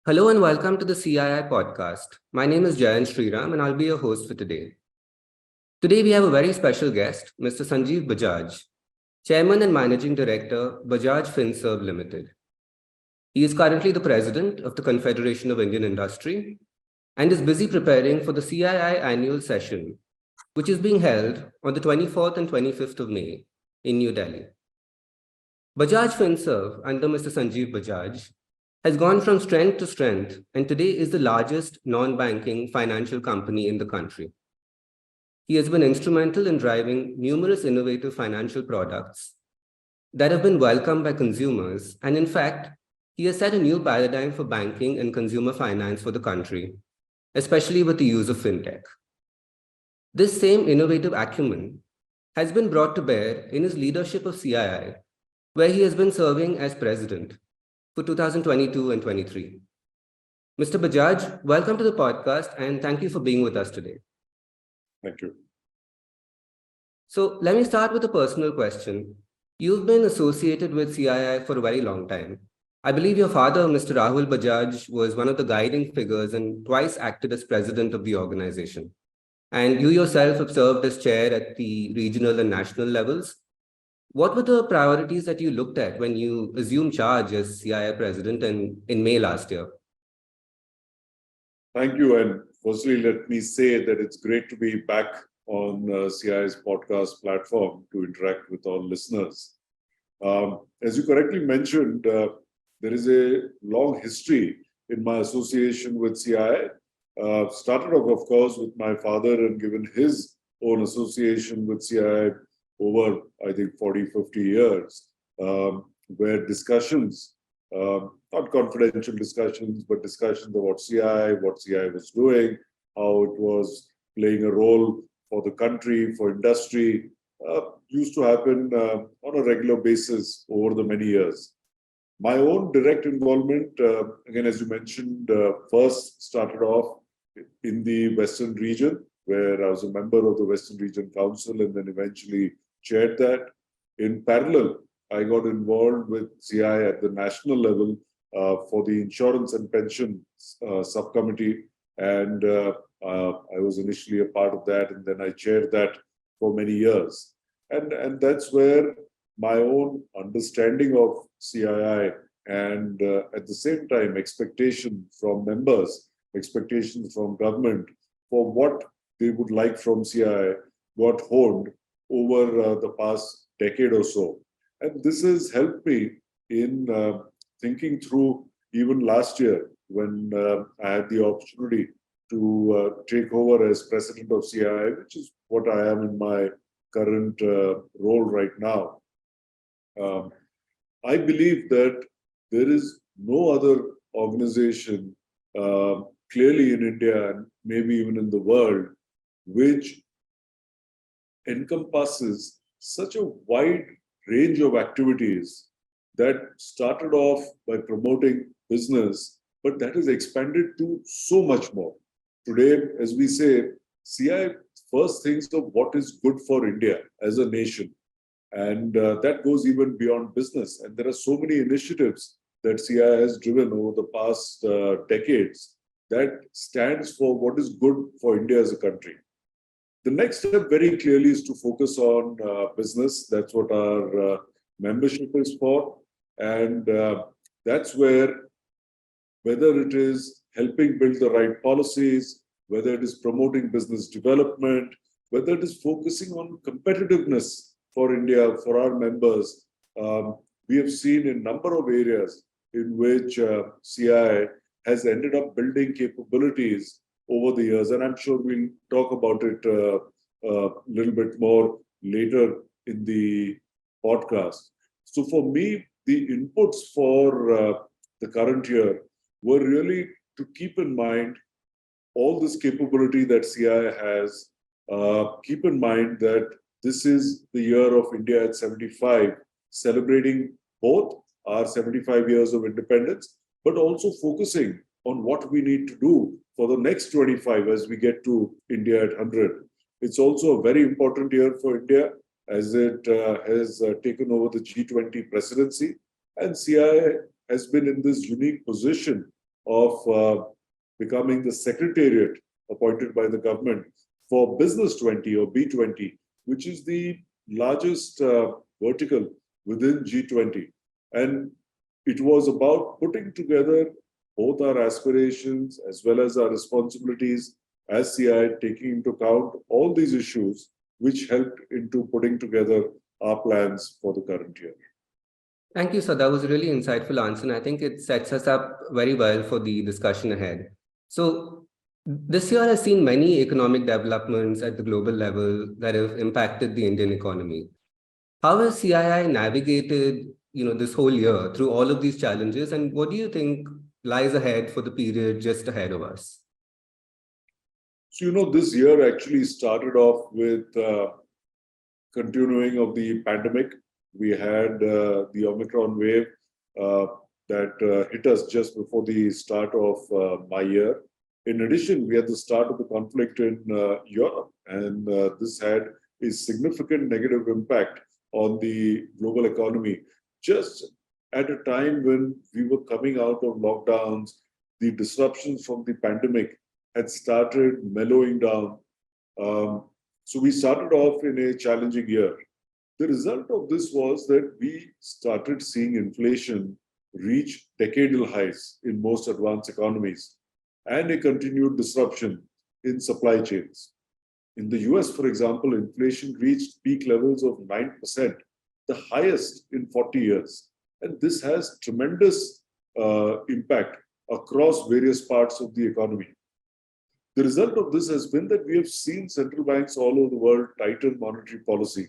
Hello and welcome to the CII podcast. My name is Jayan Sriram and I'll be your host for today. Today we have a very special guest, Mr. Sanjiv Bajaj, Chairman and Managing Director, Bajaj Finserv Limited. He is currently the President of the Confederation of Indian Industry and is busy preparing for the CII Annual Session, which is being held on the 24th and 25th of May in New Delhi. Bajaj Finserv, under Mr. Sanjiv Bajaj, has gone from strength to strength and today is the largest non-banking financial company in the country. He has been instrumental in driving numerous innovative financial products that have been welcomed by consumers, and in fact, he has set a new paradigm for banking and consumer finance for the country, especially with the use of fintech. This same innovative acumen has been brought to bear in his leadership of CII, where he has been serving as president for 2022 and 23. Mr. Bajaj, welcome to the podcast and thank you for being with us today. Thank you. So let me start with a personal question. You've been associated with CII for a very long time. I believe your father, Mr. Rahul Bajaj, was one of the guiding figures and twice acted as president of the organization. And you yourself have served as chair at the regional and national levels. What were the priorities that you looked at when you assumed charge as CII president in May last year? Thank you. And firstly, let me say that it's great to be back on CII's podcast platform to interact with all listeners. As you correctly mentioned, there is a long history in my association with CII. Started off, of course, with my father and given his own association with CII over, I think, 40, 50 years, where discussions, not confidential discussions, but discussions about CII, what CII was doing, how it was playing a role for the country, for industry, used to happen on a regular basis over the many years. My own direct involvement, again, as you mentioned, first started off in the Western region, where I was a member of the Western Region Council and then eventually chaired that. In parallel, I got involved with CII at the national level for the insurance and pension subcommittee. And I was initially a part of that, and then I chaired that for many years. And that's where my own understanding of CII and at the same time expectation from members, expectations from government for what they would like from CII got honed over the past decade or so. And this has helped me in thinking through even last year when I had the opportunity to take over as president of CII, which is what I am in my current role right now. I believe that there is no other organization clearly in India and maybe even in the world which encompasses such a wide range of activities that started off by promoting business, but that has expanded to so much more. Today, as we say, CII first thinks of what is good for India as a nation. And that goes even beyond business. And there are so many initiatives that CII has driven over the past decades that stands for what is good for India as a country. The next step very clearly is to focus on business. That's what our membership is for. And that's where, whether it is helping build the right policies, whether it is promoting business development, whether it is focusing on competitiveness for India, for our members, we have seen a number of areas in which CII has ended up building capabilities over the years. And I'm sure we'll talk about it a little bit more later in the podcast. So for me, the inputs for the current year were really to keep in mind all this capability that CII has. Keep in mind that this is the year of India at 75, celebrating both our 75 years of independence, but also focusing on what we need to do for the next 25 as we get to India at 100. It's also a very important year for India as it has taken over the G20 presidency. And CII has been in this unique position of becoming the secretariat appointed by the government for Business 20 or B20, which is the largest vertical within G20. And it was about putting together both our aspirations as well as our responsibilities as CI, taking into account all these issues, which helped into putting together our plans for the current year. Thank you, sir. That was a really insightful answer, and I think it sets us up very well for the discussion ahead. So, this year has seen many economic developments at the global level that have impacted the Indian economy. How has CII navigated, this whole year through all of these challenges, and what do you think lies ahead for the period just ahead of us? So, this year actually started off with continuing of the pandemic. We had the Omicron wave that hit us just before the start of my year. In addition, we had the start of the conflict in Europe, and this had a significant negative impact on the global economy. Just at a time when we were coming out of lockdowns, the disruptions from the pandemic had started mellowing down. So we started off in a challenging year. The result of this was that we started seeing inflation reach decadal highs in most advanced economies and a continued disruption in supply chains. In the US, for example, inflation reached peak levels of 9%, the highest in 40 years. And this has tremendous impact across various parts of the economy. The result of this has been that we have seen central banks all over the world tighten monetary policy.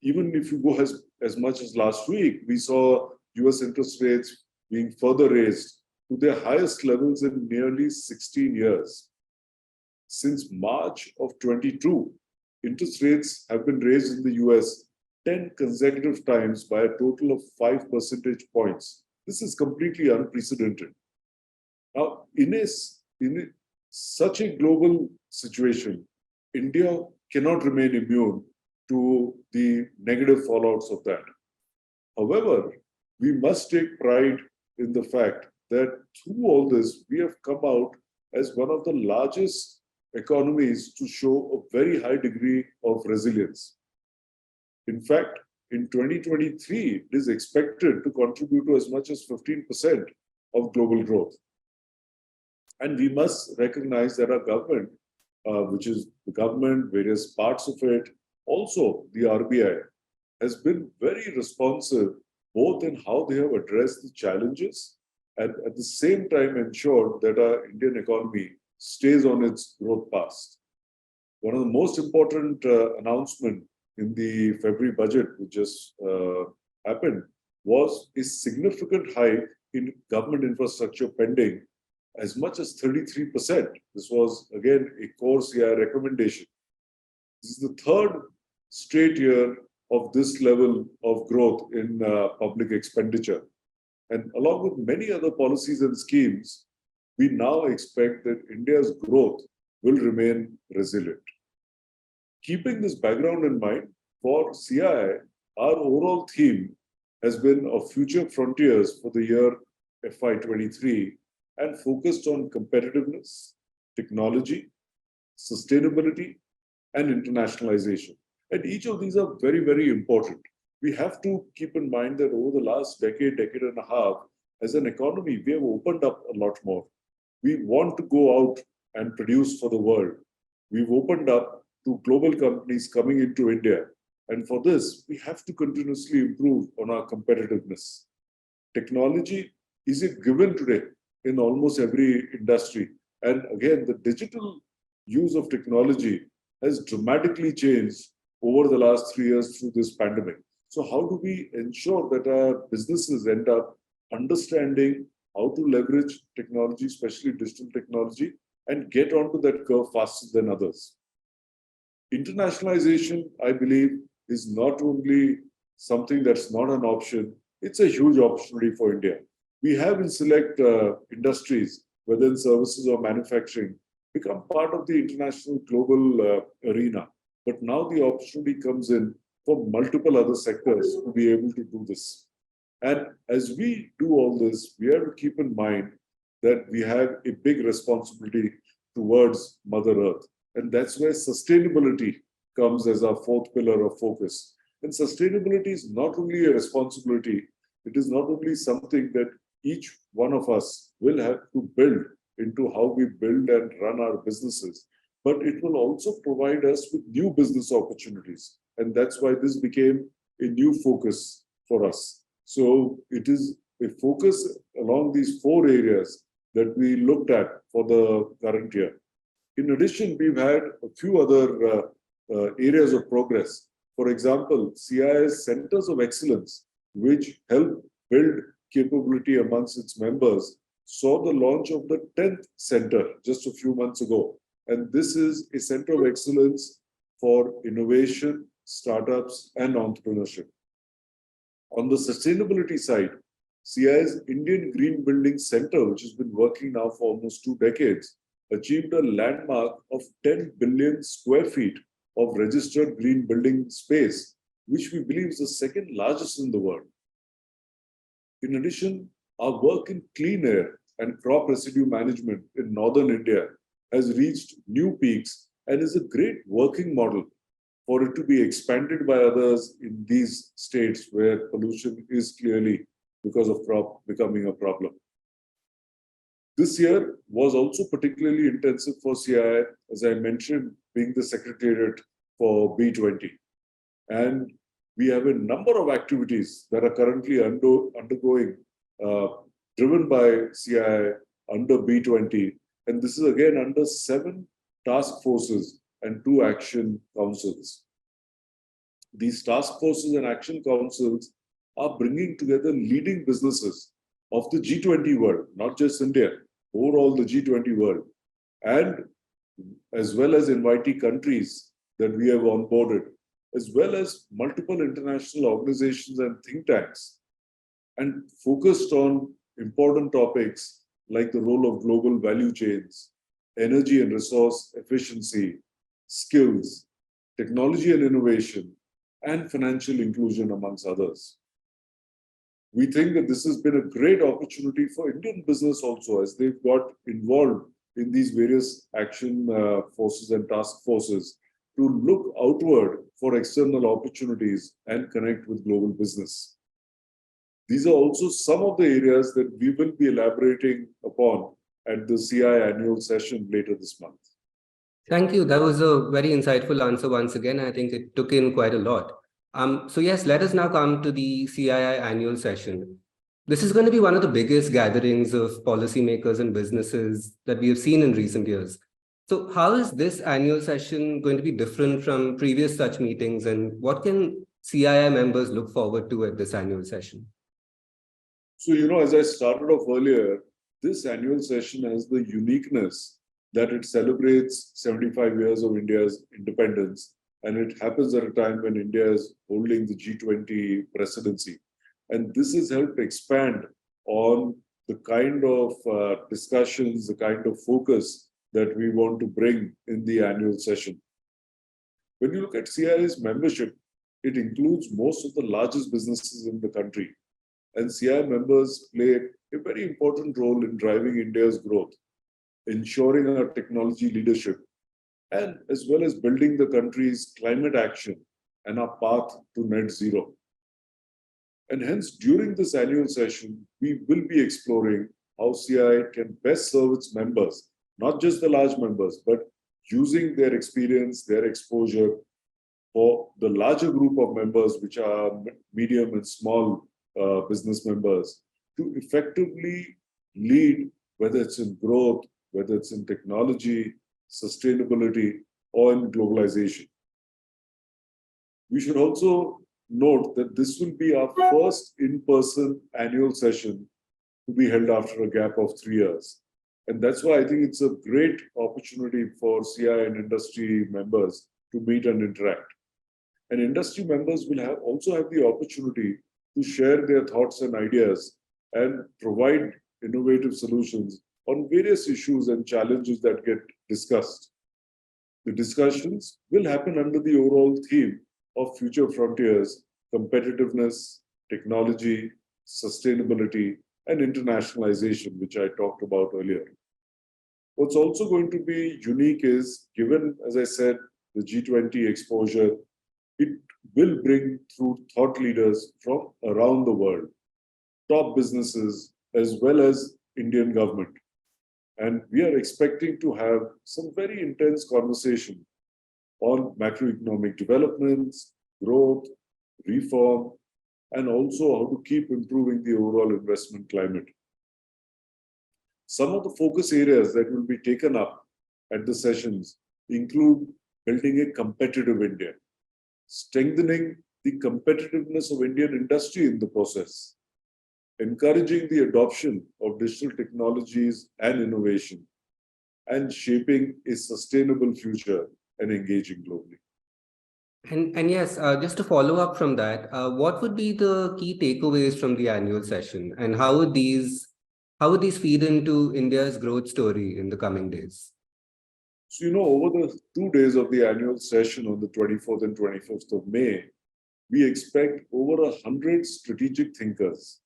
Even if you go as much as last week, we saw US interest rates being further raised to their highest levels in nearly 16 years. Since March of 22, interest rates have been raised in the US 10 consecutive times by a total of 5 percentage points. This is completely unprecedented. Now, in such a global situation, India cannot remain immune to the negative fallouts of that. However, we must take pride in the fact that through all this, we have come out as one of the largest economies to show a very high degree of resilience. In fact, in 2023, it is expected to contribute to as much as 15% of global growth. And we must recognize that our government, which is the government, various parts of it, also the RBI, has been very responsive both in how they have addressed the challenges and at the same time ensured that our Indian economy stays on its growth path. One of the most important announcements in the February budget, which just happened, was a significant hike in government infrastructure spending, as much as 33%. This was, again, a core CI recommendation. This is the third straight year of this level of growth in public expenditure. And along with many other policies and schemes, we now expect that India's growth will remain resilient. Keeping this background in mind, for CII, our overall theme has been of future frontiers for the year FY23 and focused on competitiveness, technology, sustainability, and internationalization. And each of these are very, very important. We have to keep in mind that over the last decade and a half, as an economy, we have opened up a lot more. We want to go out and produce for the world. We've opened up to global companies coming into India. And for this, we have to continuously improve on our competitiveness. Technology is a given today in almost every industry. And again, the digital use of technology has dramatically changed over the last 3 years through this pandemic. So how do we ensure that our businesses end up understanding how to leverage technology, especially digital technology, and get onto that curve faster than others? Internationalization, I believe, is not only something that's not an option, it's a huge opportunity for India. We have in select industries, whether in services or manufacturing, become part of the international global arena. But now the opportunity comes in for multiple other sectors to be able to do this. And as we do all this, we have to keep in mind that we have a big responsibility towards Mother Earth. And that's where sustainability comes as our fourth pillar of focus. And sustainability is not only a responsibility, it is not only something that each one of us will have to build into how we build and run our businesses, but it will also provide us with new business opportunities. And that's why this became a new focus for us. So it is a focus along these four areas that we looked at for the current year. In addition, we've had a few other areas of progress. For example, CII's Centers of Excellence, which help build capability amongst its members, saw the launch of the 10th center just a few months ago. And this is a center of excellence for innovation, startups, and entrepreneurship. On the sustainability side, CII's Indian Green Building Center, which has been working now for almost 2 decades, achieved a landmark of 10 billion square feet of registered green building space, which we believe is the second largest in the world. In addition, our work in clean air and crop residue management in northern India has reached new peaks and is a great working model for it to be expanded by others in these states where pollution is clearly, because of crop, becoming a problem. This year was also particularly intensive for CII, as I mentioned, being the secretariat for B20. And we have a number of activities that are currently undergoing, driven by CII under B20. And this is again under 7 task forces and 2 action councils. These task forces and action councils are bringing together leading businesses of the G20 world, not just India, overall the G20 world, and as well as invitee countries that we have onboarded, as well as multiple international organizations and think tanks, and focused on important topics like the role of global value chains, energy and resource efficiency, skills, technology and innovation, and financial inclusion, amongst others. We think that this has been a great opportunity for Indian business also, as they've got involved in these various action forces and task forces to look outward for external opportunities and connect with global business. These are also some of the areas that we will be elaborating upon at the CII Annual Session later this month. Thank you. That was a very insightful answer once again. I think it took in quite a lot. So yes, let us now come to the CII Annual Session. This is going to be one of the biggest gatherings of policymakers and businesses that we have seen in recent years. So how is this annual session going to be different from previous such meetings, and what can CII members look forward to at this annual session? So, as I started off earlier, this annual session has the uniqueness that it celebrates 75 years of India's independence, and it happens at a time when India is holding the G20 presidency. And this has helped expand on the kind of discussions, the kind of focus that we want to bring in the annual session. When you look at CII's membership, it includes most of the largest businesses in the country. And CII members play a very important role in driving India's growth, ensuring our technology leadership, and as well as building the country's climate action and our path to net zero. And hence, during this annual session, we will be exploring how CII can best serve its members, not just the large members, but using their experience, their exposure for the larger group of members, which are medium and small business members, to effectively lead, whether it's in growth, whether it's in technology, sustainability, or in globalization. We should also note that this will be our first in-person annual session to be held after a gap of 3 years. And that's why I think it's a great opportunity for CII and industry members to meet and interact. And industry members will also have the opportunity to share their thoughts and ideas and provide innovative solutions on various issues and challenges that get discussed. The discussions will happen under the overall theme of Future Frontiers: competitiveness, technology, sustainability, and internationalization, which I talked about earlier. What's also going to be unique is, given, as I said, the G20 exposure, it will bring through thought leaders from around the world, top businesses, as well as Indian government. And we are expecting to have some very intense conversation on macroeconomic developments, growth, reform, and also how to keep improving the overall investment climate. Some of the focus areas that will be taken up at the sessions include building a competitive India, strengthening the competitiveness of Indian industry in the process, encouraging the adoption of digital technologies and innovation, and shaping a sustainable future and engaging globally. And yes, just to follow up from that, what would be the key takeaways from the annual session, and how would these feed into India's growth story in the coming days? So, over the 2 days of the annual session on the 24th and 25th of May, we expect over 100 strategic thinkers,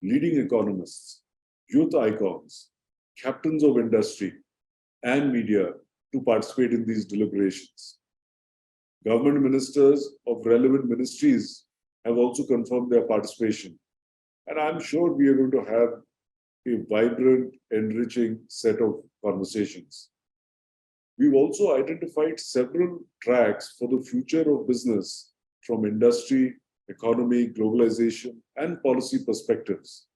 leading economists, youth icons, captains of industry, and media to participate in these deliberations. Government ministers of relevant ministries have also confirmed their participation. And I'm sure we are going to have a vibrant, enriching set of conversations. We've also identified several tracks for the future of business from industry, economy, globalization, and policy perspectives.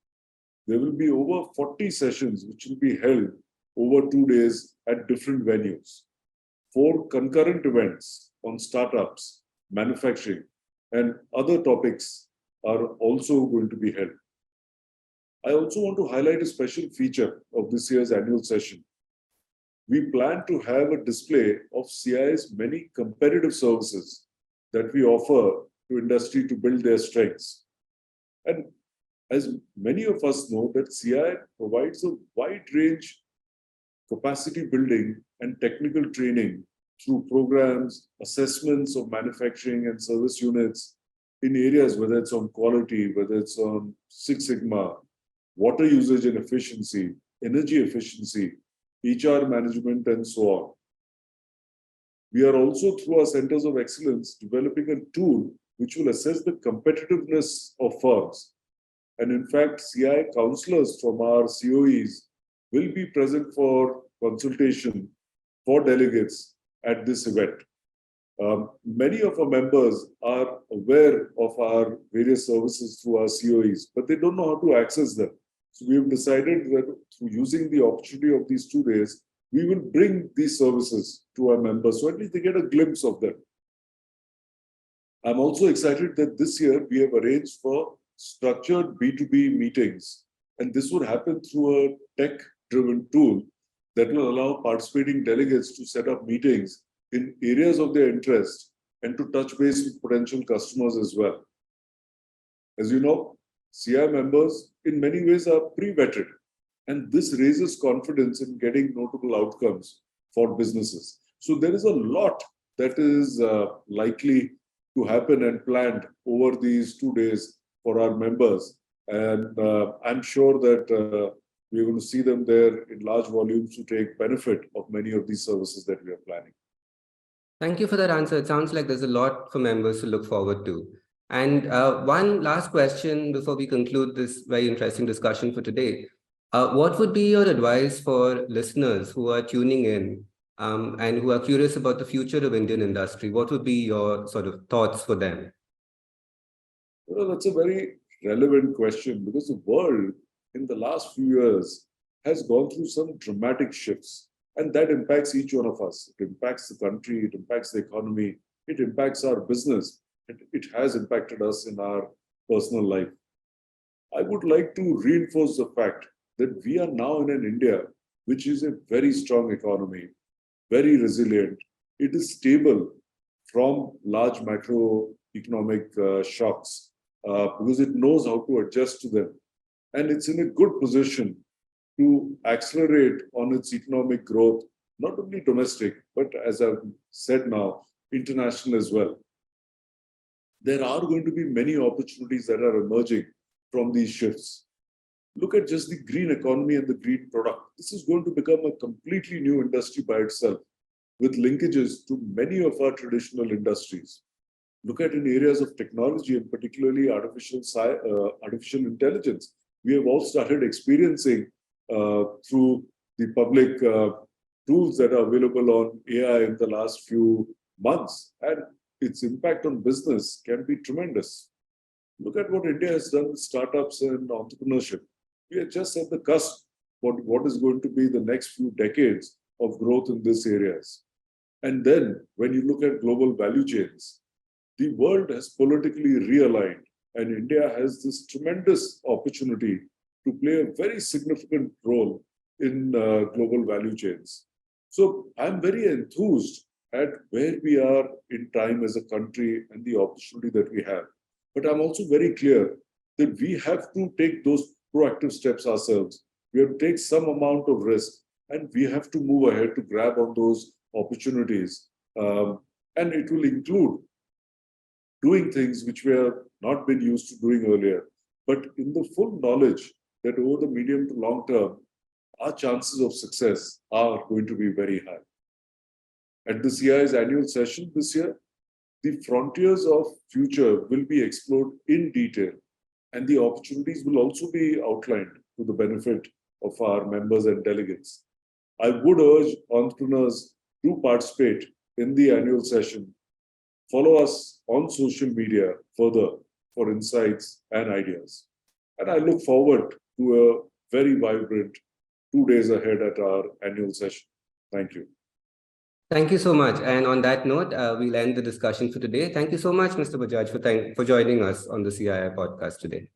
There will be over 40 sessions which will be held over 2 days at different venues. 4 concurrent events on startups, manufacturing, and other topics are also going to be held. I also want to highlight a special feature of this year's annual session. We plan to have a display of CII's many competitive services that we offer to industry to build their strengths. And as many of us know, that CII provides a wide range capacity building and technical training through programs, assessments of manufacturing and service units in areas, whether it's on quality, whether it's on Six Sigma, water usage and efficiency, energy efficiency, HR management, and so on. We are also, through our centers of excellence, developing a tool which will assess the competitiveness of firms. And in fact, CII counselors from our COEs will be present for consultation for delegates at this event. Many of our members are aware of our various services through our COEs, but they don't know how to access them. So we have decided that through using the opportunity of these 2 days, we will bring these services to our members so at least they get a glimpse of them. I'm also excited that this year we have arranged for structured B2B meetings, and this would happen through a tech-driven tool that will allow participating delegates to set up meetings in areas of their interest and to touch base with potential customers as well. As you know, CII members in many ways are pre-vetted, and this raises confidence in getting notable outcomes for businesses. So there is a lot that is likely to happen and planned over these 2 days for our members. And I'm sure that we're going to see them there in large volumes to take benefit of many of these services that we are planning. Thank you for that answer. It sounds like there's a lot for members to look forward to. And one last question before we conclude this very interesting discussion for today. What would be your advice for listeners who are tuning in and who are curious about the future of Indian industry? What would be your sort of thoughts for them? Well, that's a very relevant question because the world in the last few years has gone through some dramatic shifts, and that impacts each one of us. It impacts the country, it impacts the economy, it impacts our business, and it has impacted us in our personal life. I would like to reinforce the fact that we are now in an India which is a very strong economy, very resilient. It is stable from large macroeconomic shocks because it knows how to adjust to them. And it's in a good position to accelerate on its economic growth, not only domestic, but as I've said now, international as well. There are going to be many opportunities that are emerging from these shifts. Look at just the green economy and the green product. This is going to become a completely new industry by itself, with linkages to many of our traditional industries. Look at in areas of technology, and particularly artificial intelligence. We have all started experiencing through the public tools that are available on AI in the last few months, and its impact on business can be tremendous. Look at what India has done with startups and entrepreneurship. We are just at the cusp of what is going to be the next few decades of growth in these areas. And then when you look at global value chains, the world has politically realigned, and India has this tremendous opportunity to play a very significant role in global value chains. So I'm very enthused at where we are in time as a country and the opportunity that we have. But I'm also very clear that we have to take those proactive steps ourselves. We have to take some amount of risk, and we have to move ahead to grab on those opportunities. And it will include doing things which we have not been used to doing earlier, but in the full knowledge that over the medium to long term, our chances of success are going to be very high. At the CII's annual session this year, the frontiers of future will be explored in detail, and the opportunities will also be outlined to the benefit of our members and delegates. I would urge entrepreneurs to participate in the annual session. Follow us on social media further for insights and ideas. And I look forward to a very vibrant 2 days ahead at our annual session. Thank you. Thank you so much. And on that note, we'll end the discussion for today. Thank you so much, Mr. Bajaj, for joining us on the CII podcast today.